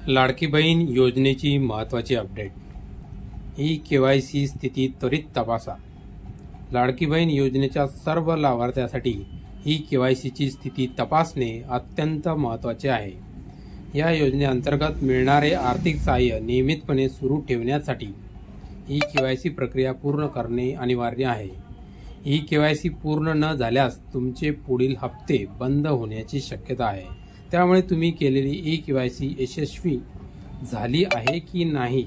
लाडकी बहीण योजनेची महत्त्वाची update. E-KYC स्थिती त्वरित तपासा. लाडकी बहीण योजनेच्या सर्व लाभार्थ्यांसाठी ई-केवायसीची स्थिती तपासणे अत्यंत महत्त्वाचे आहे. या योजनेअंतर्गत मिळणारे आर्थिक सहाय्य नियमितपणे सुरू ठेवण्यासाठी ई-केवायसी प्रक्रिया पूर्ण करणे अनिवार्य आहे. ई-केवायसी पूर्ण न झाल्यास तुमचे पुढील हप्ते बंद होण्याची शक्यता आहे. त्यामुळे तुम्ही केलेली ई-केवायसी यशस्वी झाली आहे की नाही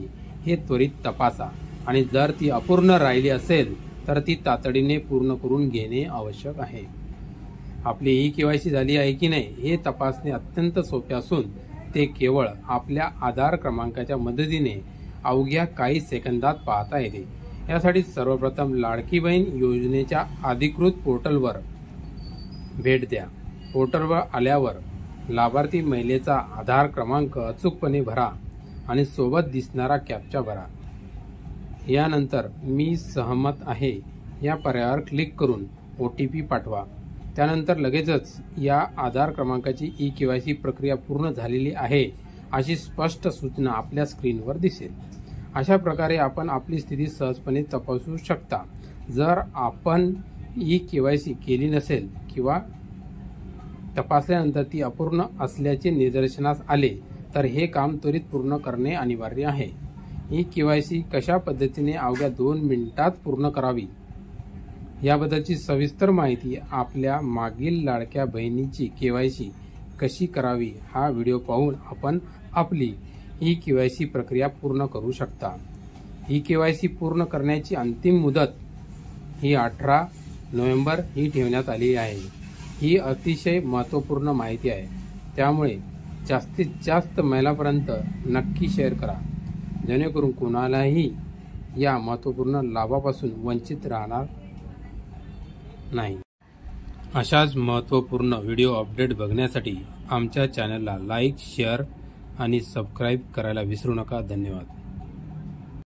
हे त्वरित तपासा आणि जर ती अपूर्ण राहिली असेल तर ती तातडीने पूर्ण करून घेणे आवश्यक आहे. आपली ई-केवायसी झाली आहे की नाही हे तपासणे अत्यंत सोपे असून ते केवळ आपल्या आधार क्रमांकाच्या मदतीने अवघ्या काही सेकंदात पाहता येते. यासाठी सर्वप्रथम लाडकी बहीण योजनेच्या अधिकृत पोर्टलवर भेट द्या. पोर्टलवर आल्यावर लाभार्थी महिलेचा आधार क्रमांक अचूकपणे भरा आणि सोबत दिसणारा कॅप्चा भरा. यानंतर मी सहमत आहे या पर्यायावर क्लिक करून OTP पाठवा. त्यानंतर लगेचच या आधार क्रमांकाची ई-केवायसी प्रक्रिया पूर्ण झालेली आहे अशी स्पष्ट सूचना आपल्या स्क्रीनवर दिसेल. अशा प्रकारे आपण आपली स्थिती सहजपणे तपासू शकता. जर आपण ई-केवायसी केली नसेल किंवा तपासल्यानंतर ती अपूर्ण असल्याचे निदर्शनास आले तर हे काम त्वरित पूर्ण करणे अनिवार्य आहे. ई-केवायसी कशा पद्धतीने अवघ्या 2 मिनिटात पूर्ण करावी याबद्दलची सविस्तर माहिती आपल्या मागील लाडक्या बहिणीची केवायसी कशी करावी हा व्हिडिओ पाहून आपण आपली ई-केवायसी प्रक्रिया पूर्ण करू शकता. ई-केवायसी पूर्ण करण्याची अंतिम मुदत ही 18 नोव्हेंबर ही ठेवण्यात आली आहे. ही अतिशय महत्त्वपूर्ण माहिती आहे, त्यामुळे जास्तीत जास्त महिलांपर्यंत नक्की शेअर करा जेणेकरून कोणालाही या महत्त्वपूर्ण लाभापासून वंचित राहणार नाही. अशाच महत्त्वपूर्ण व्हिडिओ अपडेट बघण्यासाठी आमच्या चॅनलला लाईक, शेअर आणि सबस्क्राईब करायला विसरू नका. धन्यवाद.